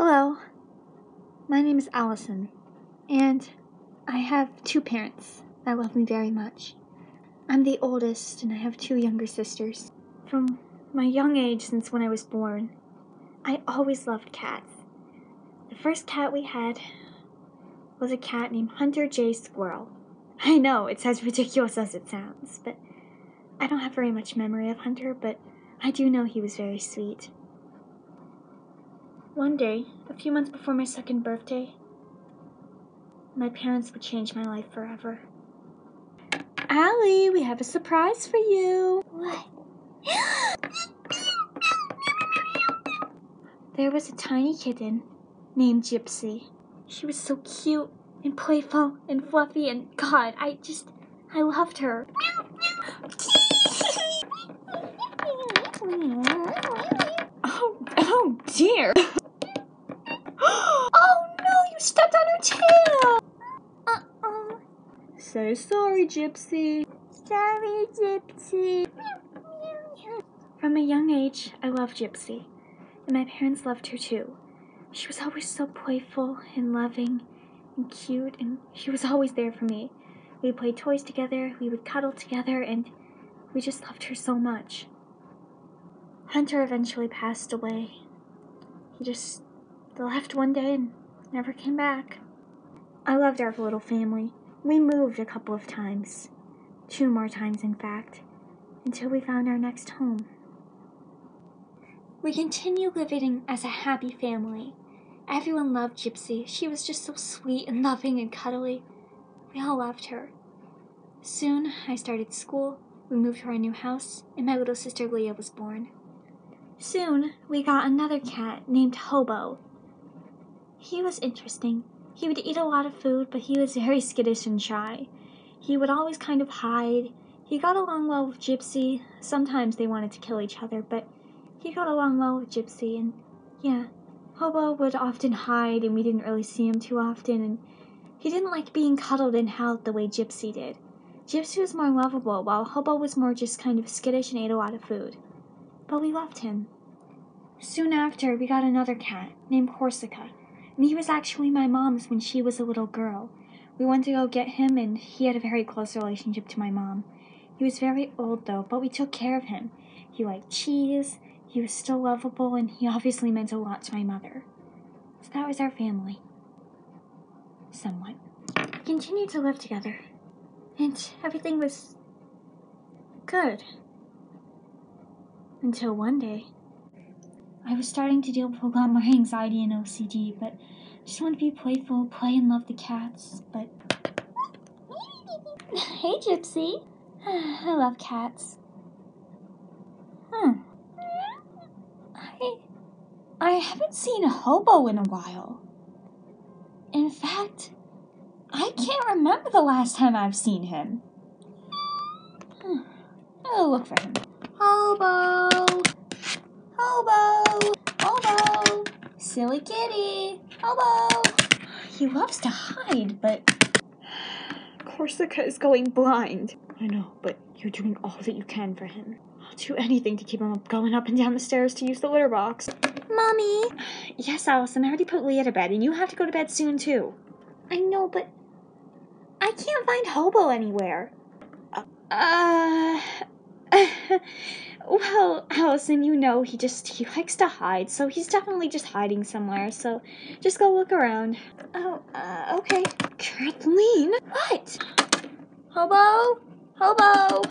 Hello, my name is Allison, and I have two parents that love me very much. I'm the oldest, and I have two younger sisters. From my young age, since when I was born, I always loved cats. The first cat we had was a cat named Hunter J. Squirrel. I know, it's as ridiculous as it sounds, but I don't have very much memory of Hunter, but I do know he was very sweet. One day, a few months before my second birthday, my parents would change my life forever. Allie, we have a surprise for you. What? There was a tiny kitten named Gypsy. She was so cute and playful and fluffy, and God, I loved her. Oh dear. Oh no, you stepped on her tail. Say sorry, Gypsy. Sorry, Gypsy. From a young age, I loved Gypsy, and my parents loved her too. She was always so playful and loving and cute, and she was always there for me. We would play toys together, we would cuddle together, and we just loved her so much. Hunter eventually passed away. He just left one day and never came back. I loved our little family. We moved a couple of times, 2 more times in fact, until we found our next home. We continued living as a happy family. Everyone loved Gypsy. She was just so sweet and loving and cuddly. We all loved her. Soon, I started school, we moved to our new house, and my little sister Leah was born. Soon, we got another cat named Hobo. He was interesting. He would eat a lot of food, but he was very skittish and shy. He would always kind of hide. He got along well with Gypsy. Sometimes they wanted to kill each other, but he got along well with Gypsy, and yeah, Hobo would often hide, and we didn't really see him too often, and he didn't like being cuddled and held the way Gypsy did. Gypsy was more lovable, while Hobo was more just kind of skittish and ate a lot of food. But we loved him. Soon after, we got another cat named Corsica, and he was actually my mom's when she was a little girl. We went to go get him, and he had a very close relationship to my mom. He was very old, though, but we took care of him. He liked cheese, he was still lovable, and he obviously meant a lot to my mother. So that was our family. Somewhat. We continued to live together, and everything was good. Until one day, I was starting to deal with a lot more anxiety and OCD, but I just wanted to be playful, play and love the cats, but... Hey, Gypsy. I love cats. I haven't seen Hobo in a while. In fact, I can't remember the last time I've seen him. I'll look for him. Hobo! Hobo! Hobo! Silly kitty! Hobo! He loves to hide, but... Corsica is going blind. I know, but you're doing all that you can for him. I'll do anything to keep him going up and down the stairs to use the litter box. Mommy! Yes, Allison, I already put Leah to bed, and you have to go to bed soon, too. I know, but I can't find Hobo anywhere. Well, Allison, you know, he likes to hide, so he's definitely just hiding somewhere, so just go look around. Oh, okay. Kathleen? What? Hobo? Hobo?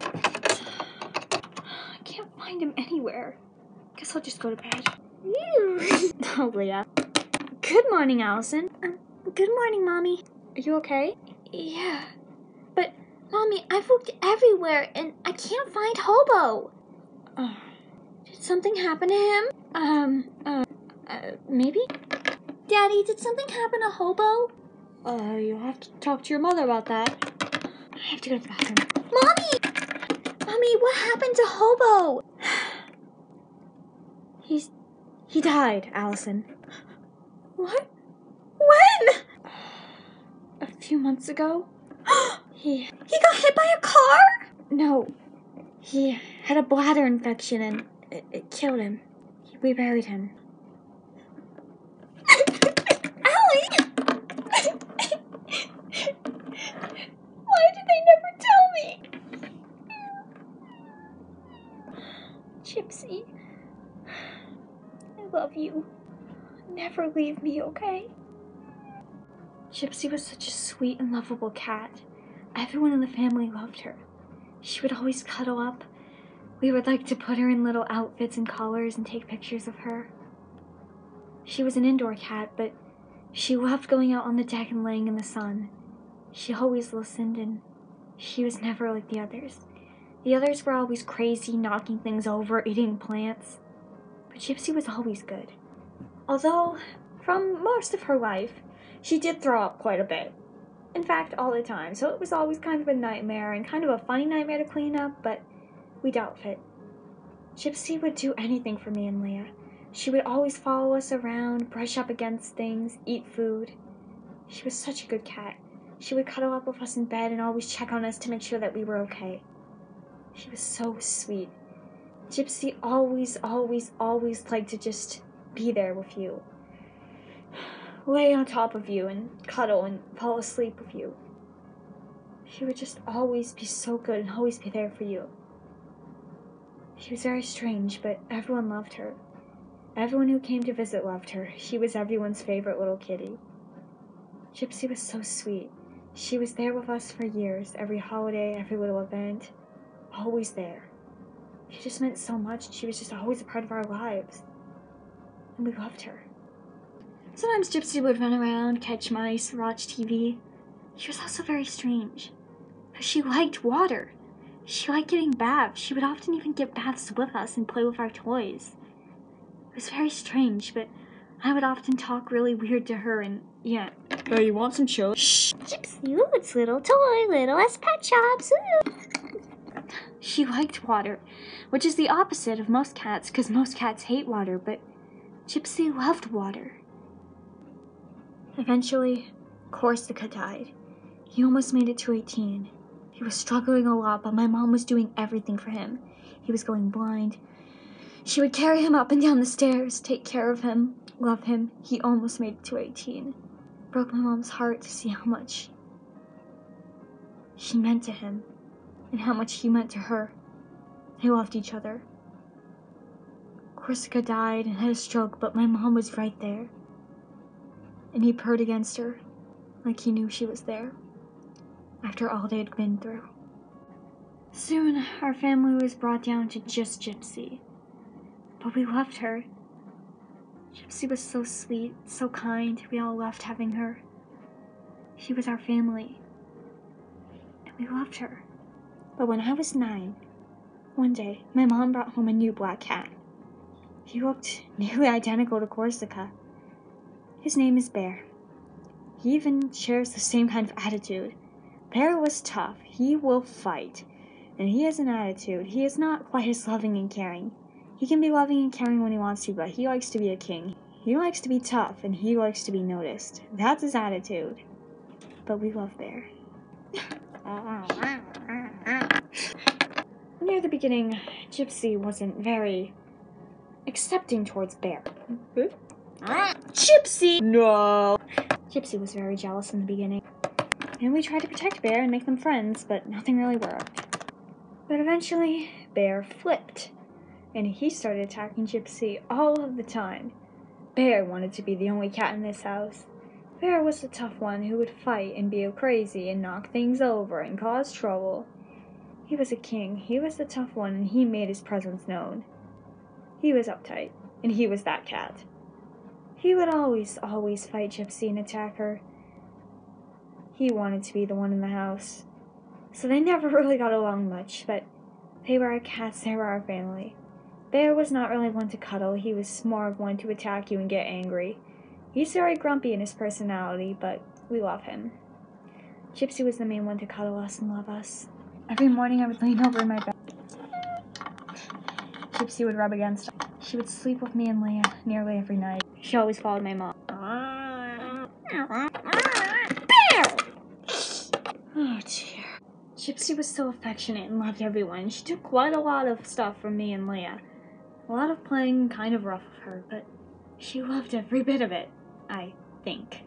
I can't find him anywhere. Guess I'll just go to bed. Oh, Leah. Good morning, Allison. Good morning, Mommy. Are you okay? Yeah. But, Mommy, I've looked everywhere, and I can't find Hobo. Did something happen to him? Maybe? Daddy, did something happen to Hobo? You'll have to talk to your mother about that. I have to go to the bathroom. Mommy! Mommy, what happened to Hobo? He died, Allison. What? When? A few months ago. He got hit by a car? No. He had a bladder infection and it killed him. We buried him. love you. Never leave me, okay? Gypsy was such a sweet and lovable cat. Everyone in the family loved her. She would always cuddle up. We would like to put her in little outfits and collars and take pictures of her. She was an indoor cat, but she loved going out on the deck and laying in the sun. She always listened, and she was never like the others. The others were always crazy, knocking things over, eating plants. But Gypsy was always good. Although, from most of her life, she did throw up quite a bit. In fact, all the time. So it was always kind of a nightmare, and kind of a funny nightmare to clean up, but we dealt with it. Gypsy would do anything for me and Leah. She would always follow us around, brush up against things, eat food. She was such a good cat. She would cuddle up with us in bed and always check on us to make sure that we were okay. She was so sweet. Gypsy always liked to just be there with you. Lay on top of you and cuddle and fall asleep with you. She would just always be so good and always be there for you. She was very strange, but everyone loved her. Everyone who came to visit loved her. She was everyone's favorite little kitty. Gypsy was so sweet. She was there with us for years, every holiday, every little event. Always there. She just meant so much. She was just always a part of our lives. And we loved her. Sometimes Gypsy would run around, catch mice, watch TV. She was also very strange. But she liked water. She liked getting baths. She would often even get baths with us and play with our toys. It was very strange, but I would often talk really weird to her and, yeah. Hey, you want some chili? Shh! Gypsy, ooh, it's little toy, little as pet shops, ooh. She liked water, which is the opposite of most cats, because most cats hate water, but Gypsy loved water. Eventually, Corsica died. He almost made it to 18. He was struggling a lot, but my mom was doing everything for him. He was going blind. She would carry him up and down the stairs, take care of him, love him. He almost made it to 18. Broke my mom's heart to see how much she meant to him and how much he meant to her. They loved each other. Corsica died and had a stroke, but my mom was right there. And he purred against her like he knew she was there after all they had been through. Soon, our family was brought down to just Gypsy. But we loved her. Gypsy was so sweet, so kind. We all loved having her. She was our family. And we loved her. But when I was 9, one day, my mom brought home a new black cat. He looked nearly identical to Corsica. His name is Bear. He even shares the same kind of attitude. Bear was tough. He will fight. And he has an attitude. He is not quite as loving and caring. He can be loving and caring when he wants to, but he likes to be a king. He likes to be tough, and he likes to be noticed. That's his attitude. But we love Bear. Near the beginning, Gypsy wasn't very accepting towards Bear. Gypsy! No! Gypsy was very jealous in the beginning. And we tried to protect Bear and make them friends, but nothing really worked. But eventually, Bear flipped. And he started attacking Gypsy all of the time. Bear wanted to be the only cat in this house. Bear was the tough one who would fight and be crazy and knock things over and cause trouble. He was a king. He was the tough one, and he made his presence known. He was uptight, and he was that cat. He would always fight Gypsy and attack her. He wanted to be the one in the house. So they never really got along much, but they were our cats, they were our family. Bear was not really one to cuddle. He was more of one to attack you and get angry. He's very grumpy in his personality, but we love him. Gypsy was the main one to cuddle us and love us. Every morning I would lean over in my bed. Gypsy would rub against us. She would sleep with me and Leah nearly every night. She always followed my mom. Bear! Oh dear. Gypsy was so affectionate and loved everyone. She took quite a lot of stuff from me and Leah. A lot of playing kind of rough with her, but she loved every bit of it, I think.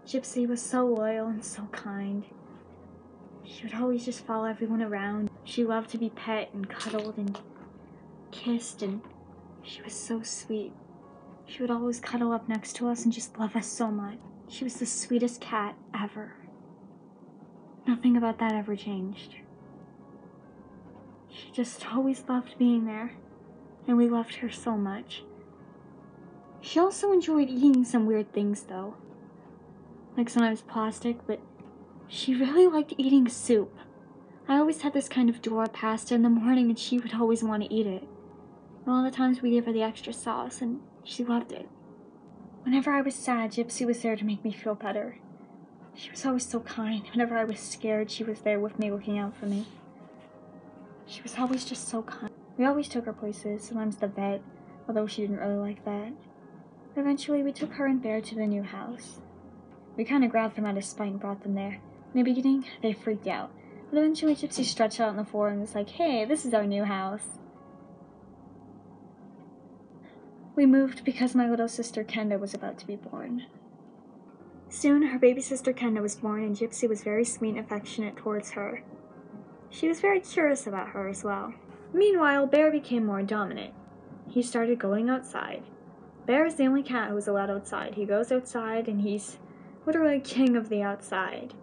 Gypsy was so loyal and so kind. She would always just follow everyone around. She loved to be pet and cuddled and kissed, and she was so sweet. She would always cuddle up next to us and just love us so much. She was the sweetest cat ever. Nothing about that ever changed. She just always loved being there, and we loved her so much. She also enjoyed eating some weird things though. Like sometimes plastic, but she really liked eating soup. I always had this kind of Dora pasta in the morning and she would always want to eat it. And all the times we gave her the extra sauce and she loved it. Whenever I was sad, Gypsy was there to make me feel better. She was always so kind. Whenever I was scared, she was there with me looking out for me. She was always just so kind. We always took her places, sometimes the vet, although she didn't really like that. Eventually, we took her and Bear to the new house. We kind of grabbed them out of spite and brought them there. In the beginning, they freaked out. But eventually, Gypsy stretched out on the floor and was like, "Hey, this is our new house." We moved because my little sister Kenda was about to be born. Soon, her baby sister Kenda was born and Gypsy was very sweet and affectionate towards her. She was very curious about her as well. Meanwhile, Bear became more dominant. He started going outside. Bear is the only cat who is allowed outside. He goes outside and he's literally king of the outside.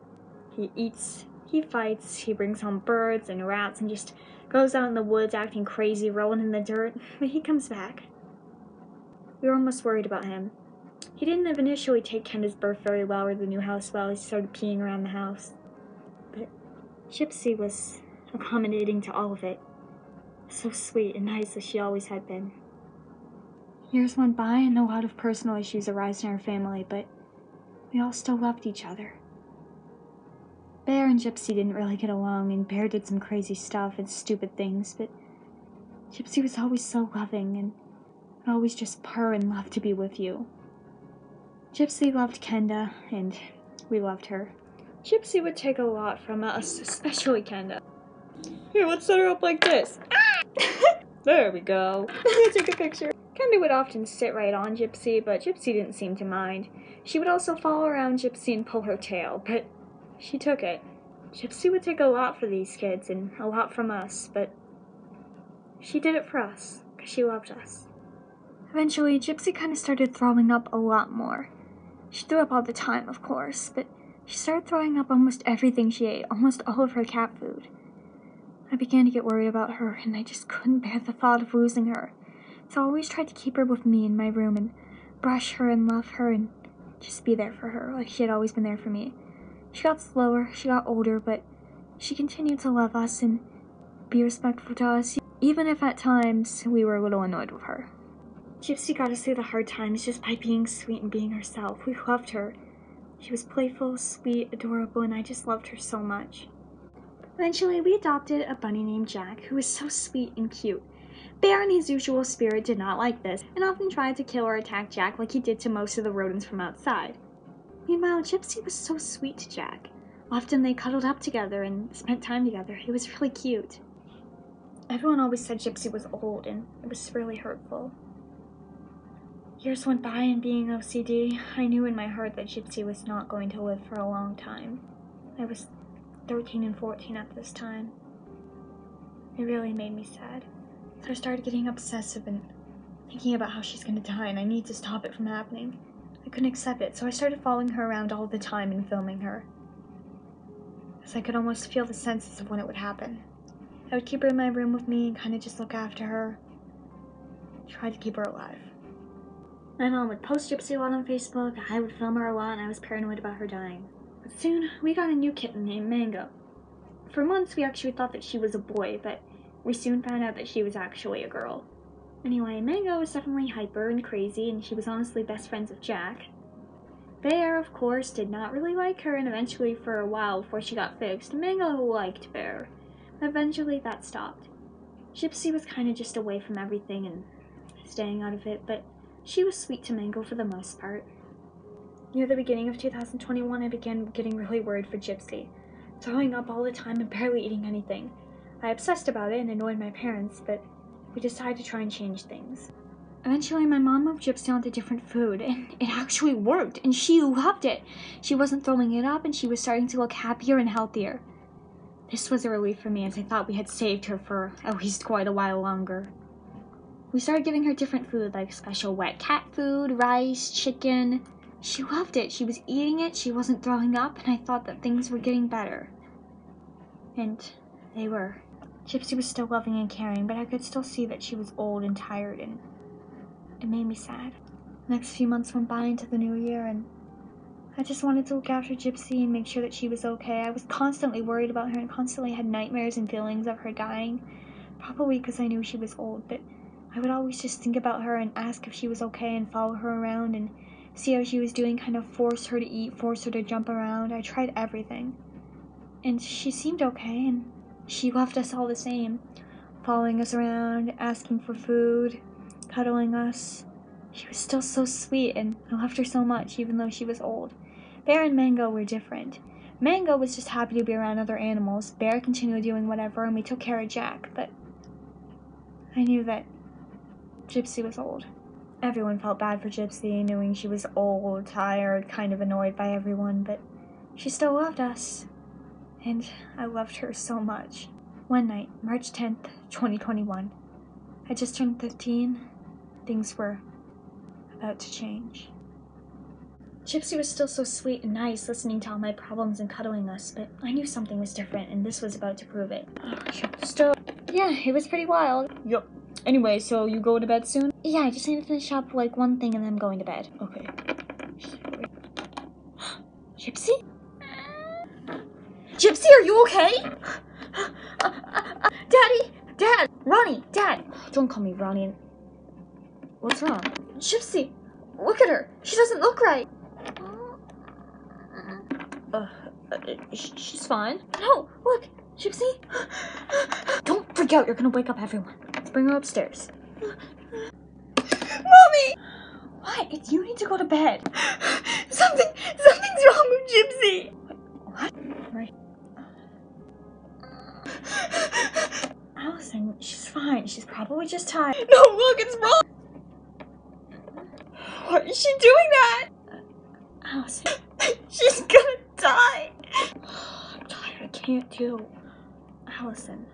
He eats, he fights, he brings home birds and rats and just goes out in the woods acting crazy, rolling in the dirt, but he comes back. We were almost worried about him. He didn't initially take Kenda's birth very well or the new house well. He started peeing around the house. But Gypsy was accommodating to all of it. So sweet and nice as she always had been. Years went by and a lot of personal issues arose in our family, but we all still loved each other. Bear and Gypsy didn't really get along, and Bear did some crazy stuff and stupid things, but Gypsy was always so loving and would always just purr and love to be with you. Gypsy loved Kenda, and we loved her. Gypsy would take a lot from us, especially Kenda. Here, let's set her up like this. There we go. Let's take a picture. Kenda would often sit right on Gypsy, but Gypsy didn't seem to mind. She would also follow around Gypsy and pull her tail, but she took it. Gypsy would take a lot for these kids and a lot from us, but she did it for us, because she loved us. Eventually, Gypsy kind of started throwing up a lot more. She threw up all the time, of course, but she started throwing up almost everything she ate, almost all of her cat food. I began to get worried about her, and I just couldn't bear the thought of losing her. So I always tried to keep her with me in my room and brush her and love her and just be there for her, like she had always been there for me. She got slower, she got older, but she continued to love us and be respectful to us, even if at times we were a little annoyed with her. Gypsy got us through the hard times just by being sweet and being herself. We loved her. She was playful, sweet, adorable, and I just loved her so much. Eventually, we adopted a bunny named Jack, who was so sweet and cute. Bear, in his usual spirit, did not like this, and often tried to kill or attack Jack like he did to most of the rodents from outside. Meanwhile, Gypsy was so sweet to Jack. Often they cuddled up together and spent time together. It was really cute. Everyone always said Gypsy was old, and it was really hurtful. Years went by, and being OCD, I knew in my heart that Gypsy was not going to live for a long time. I was 13 and 14 at this time. It really made me sad. So I started getting obsessive and thinking about how she's gonna die, and I need to stop it from happening. I couldn't accept it, so I started following her around all the time and filming her, as I could almost feel the senses of when it would happen. I would keep her in my room with me and kind of just look after her, try to keep her alive. My mom would post Gypsy a lot on Facebook, I would film her a lot, and I was paranoid about her dying. But soon, we got a new kitten named Mango. For months, we actually thought that she was a boy, but we soon found out that she was actually a girl. Anyway, Mango was definitely hyper and crazy, and she was honestly best friends with Jack. Bear, of course, did not really like her, and eventually, for a while before she got fixed, Mango liked Bear. But eventually, that stopped. Gypsy was kind of just away from everything and staying out of it, but she was sweet to Mango for the most part. Near the beginning of 2021, I began getting really worried for Gypsy, throwing up all the time and barely eating anything. I obsessed about it and annoyed my parents, but we decided to try and change things. Eventually, my mom moved Gypsy onto different food, and it actually worked, and she loved it. She wasn't throwing it up, and she was starting to look happier and healthier. This was a relief for me, as I thought we had saved her for at least quite a while longer. We started giving her different food, like special wet cat food, rice, chicken. She loved it. She was eating it, she wasn't throwing up, and I thought that things were getting better. And they were. Gypsy was still loving and caring, but I could still see that she was old and tired, and it made me sad. The next few months went by into the new year, and I just wanted to look after Gypsy and make sure that she was okay. I was constantly worried about her and constantly had nightmares and feelings of her dying. Probably because I knew she was old, but I would always just think about her and ask if she was okay and follow her around and see how she was doing, kind of force her to eat, force her to jump around. I tried everything. And she seemed okay, and she loved us all the same, following us around, asking for food, cuddling us. She was still so sweet, and I loved her so much, even though she was old. Bear and Mango were different. Mango was just happy to be around other animals. Bear continued doing whatever, and we took care of Jack, but I knew that Gypsy was old. Everyone felt bad for Gypsy, knowing she was old, tired, kind of annoyed by everyone, but she still loved us. And I loved her so much. One night, March 10th, 2021, I just turned 15. Things were about to change. Gypsy was still so sweet and nice, listening to all my problems and cuddling us, but I knew something was different, and this was about to prove it. Yeah, it was pretty wild. Yup. Anyway, so you go to bed soon? Yeah, I just need to finish up like one thing and then I'm going to bed. Okay. Gypsy? Gypsy, are you okay? Daddy! Dad! Ronnie! Dad! Don't call me Ronnie. What's wrong? Gypsy! Look at her! She doesn't look right! She's fine. No! Look! Gypsy! Don't freak out, you're gonna wake up everyone. Let's bring her upstairs. Mommy! What? You need to go to bed. Something's wrong with Gypsy! What? Right. Allison, she's fine. She's probably just tired. No, look, it's wrong! Why is she doing that? Allison. She's gonna die! I'm tired, I can't deal. Allison,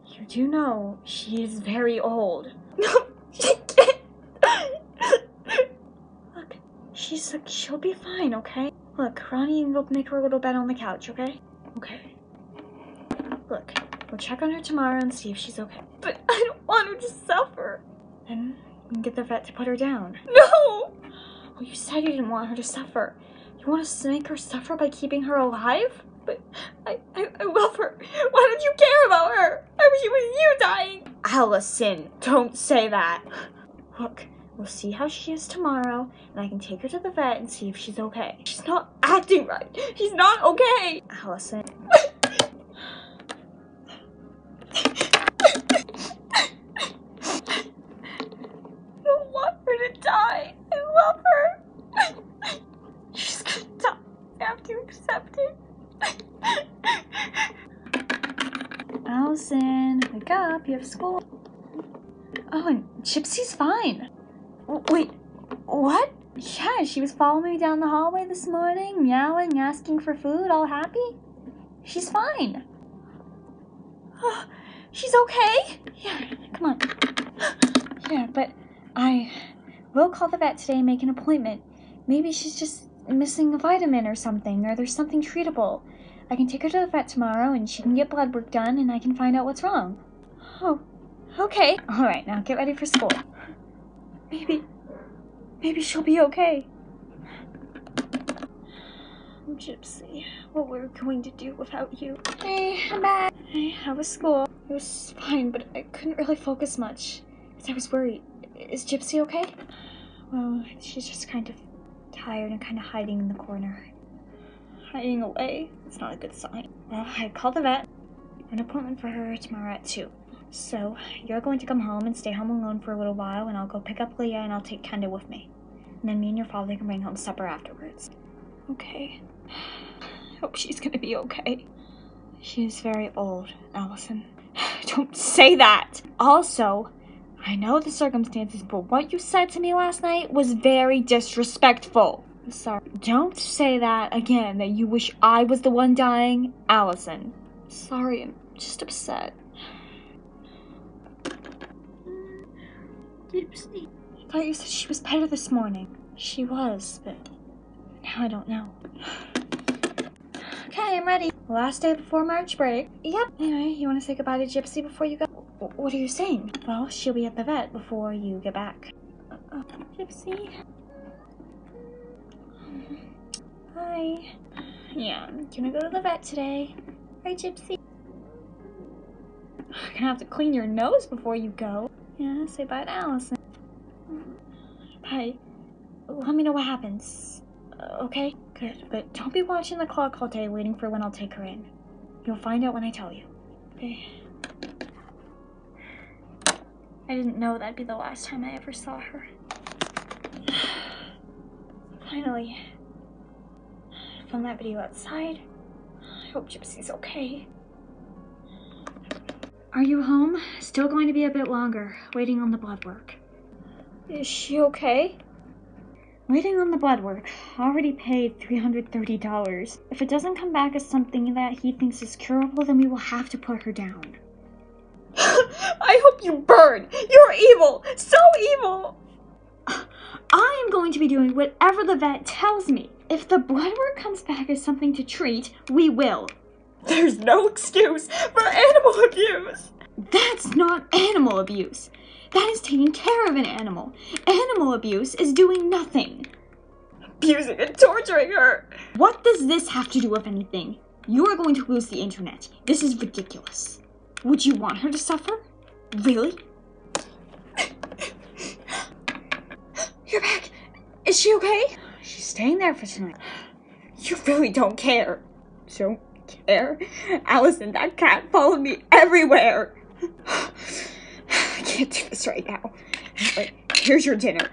you do know she is very old. No, she can't. Look, she'll be fine, okay? Look, Ronnie will make her a little bed on the couch, okay? Okay. Look, we'll check on her tomorrow and see if she's okay. But I don't want her to suffer. Then we can get the vet to put her down. No! Well, you said you didn't want her to suffer. You want us to make her suffer by keeping her alive? But I love her. Why don't you care about her? I wish it was you dying. Allison, don't say that. Look, we'll see how she is tomorrow, and I can take her to the vet and see if she's okay. She's not acting right. She's not okay. Allison. I don't want her to die. I love her. She's gonna die. I have to accept it. Allison, wake up, you have school. Oh, and Gypsy's fine. Wait, what? Yeah, she was following me down the hallway this morning, meowing, asking for food, all happy. She's fine. Oh, she's okay? Yeah, come on. Yeah, but I will call the vet today and make an appointment. Maybe she's just missing a vitamin or something, or there's something treatable. I can take her to the vet tomorrow and she can get blood work done and I can find out what's wrong. Oh, okay. Alright, now get ready for school. Maybe she'll be okay. Gypsy, what we're going to do without you. Hey, I'm back. Hey, how was school? It was fine, but I couldn't really focus much because I was worried. Is Gypsy okay? Well, she's just kind of tired and kind of hiding in the corner. Hiding away. It's not a good sign. Well, I called the vet. An appointment for her tomorrow at 2. So, you're going to come home and stay home alone for a little while, and I'll go pick up Leah and I'll take Kenda with me. And then me and your father can bring home supper afterwards. Okay. I hope she's gonna be okay. She is very old, Allison. Don't say that! Also, I know the circumstances, but what you said to me last night was very disrespectful. Sorry. Don't say that again, that you wish I was the one dying, Allison. Sorry, I'm just upset. Gypsy. I thought you said she was better this morning. She was, but now I don't know. Okay, I'm ready. Last day before March break. Yep. Anyway, you want to say goodbye to Gypsy before you go? What are you saying? Well, she'll be at the vet before you get back. Gypsy. Hi. Yeah, I'm gonna go to the vet today. Right, Gypsy? I'm gonna have to clean your nose before you go. Yeah, say bye to Allison. Bye. Let me know what happens. Okay? Good, but don't be watching the clock all day waiting for when I'll take her in. You'll find out when I tell you. Okay? I didn't know that'd be the last time I ever saw her. Finally. I filmed that video outside. I hope Gypsy's okay. Are you home? Still going to be a bit longer, waiting on the blood work. Is she okay? Waiting on the blood work. Already paid $330. If it doesn't come back as something that he thinks is curable, then we will have to put her down. I hope you burn! You're evil! So evil! I am going to be doing whatever the vet tells me. If the blood work comes back as something to treat, we will. There's no excuse for animal abuse! That's not animal abuse. That is taking care of an animal. Animal abuse is doing nothing. Abusing and torturing her. What does this have to do with anything? You are going to lose the internet. This is ridiculous. Would you want her to suffer? Really? You're back. Is she okay? She's staying there for tonight. You really don't care. Don't care? Allison, that cat followed me everywhere. I can't do this right now. Wait, here's your dinner.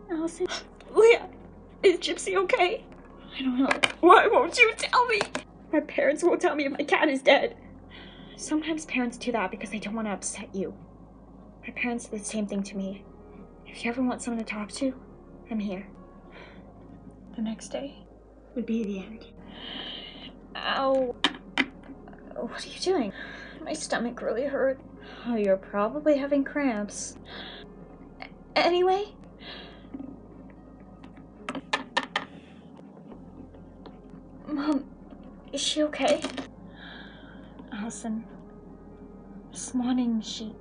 Allison? Leah, is Gypsy okay? I don't know. Why won't you tell me? My parents won't tell me if my cat is dead. Sometimes parents do that because they don't want to upset you. My parents did the same thing to me. If you ever want someone to talk to, I'm here. The next day would be the end. Ow. What are you doing? My stomach really hurt. Oh, you're probably having cramps. Anyway. Mom, is she okay? Allison, this morning she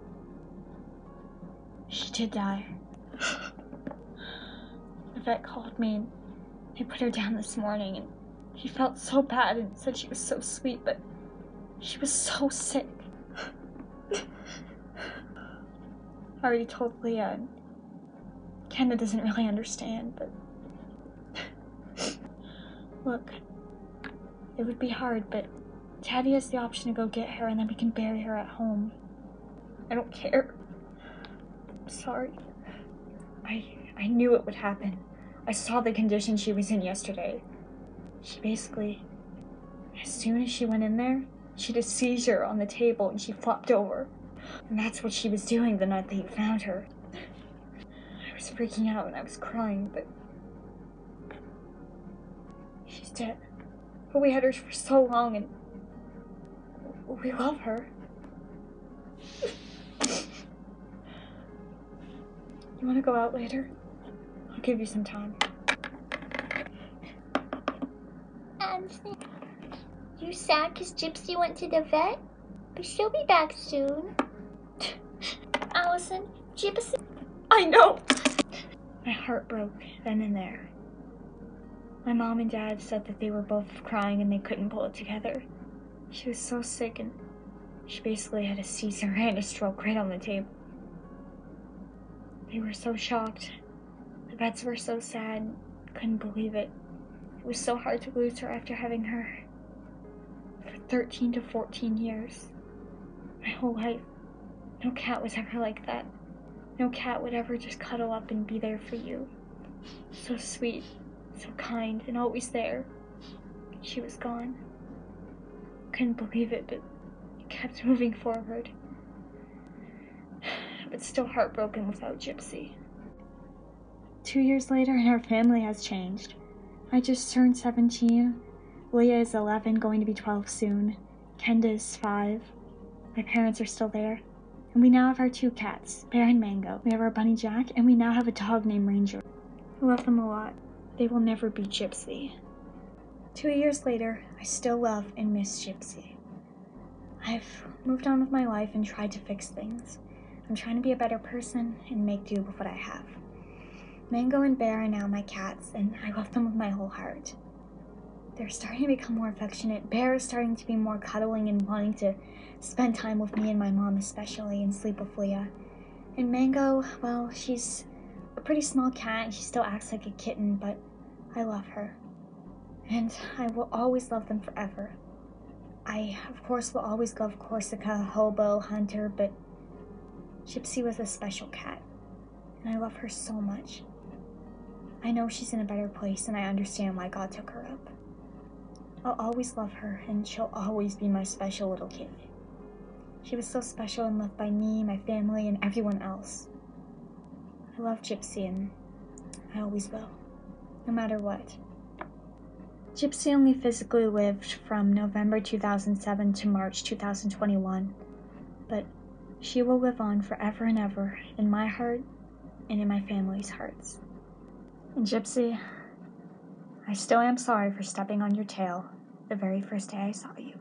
did die. The vet called me and he put her down this morning, and he felt so bad and said she was so sweet, but she was so sick. I already told Leah, and Kendra doesn't really understand, but look, it would be hard, but Daddy has the option to go get her and then we can bury her at home. I don't care. I'm sorry. I knew it would happen. I saw the condition she was in yesterday. She basically, as soon as she went in there, she had a seizure on the table and she flopped over. And that's what she was doing the night that you found her. I was freaking out and I was crying, but she's dead. But we had her for so long and we love her. You want to go out later? I'll give you some time. Allison, you sad because Gypsy went to the vet? But she'll be back soon. Allison, Gypsy. I know! My heart broke then and there. My mom and dad said that they were both crying and they couldn't pull it together. She was so sick and she basically had a seizure and a stroke right on the table. They were so shocked. The vets were so sad, couldn't believe it. It was so hard to lose her after having her for 13 to 14 years. My whole life, no cat was ever like that. No cat would ever just cuddle up and be there for you. So sweet, so kind, and always there. She was gone. Couldn't believe it, but kept moving forward. But still heartbroken without Gypsy. 2 years later and our family has changed. I just turned 17. Leah is 11, going to be 12 soon. Kenda is 5. My parents are still there. And we now have our 2 cats, Bear and Mango. We have our bunny Jack, and we now have a dog named Ranger. I love them a lot. They will never be Gypsy. 2 years later, I still love and miss Gypsy. I've moved on with my life and tried to fix things. I'm trying to be a better person and make do with what I have. Mango and Bear are now my cats, and I love them with my whole heart. They're starting to become more affectionate. Bear is starting to be more cuddling and wanting to spend time with me and my mom especially, and sleep with Leah. And Mango, well, she's a pretty small cat and she still acts like a kitten, but I love her. And I will always love them forever. I, of course, will always love Corsica, Hobo, Hunter, but Gypsy was a special cat, and I love her so much. I know she's in a better place, and I understand why God took her up. I'll always love her, and she'll always be my special little kitty. She was so special and loved by me, my family, and everyone else. I love Gypsy, and I always will, no matter what. Gypsy only physically lived from November 2007 to March 2021, but she will live on forever and ever in my heart and in my family's hearts. And Gypsy, I still am sorry for stepping on your tail the very first day I saw you.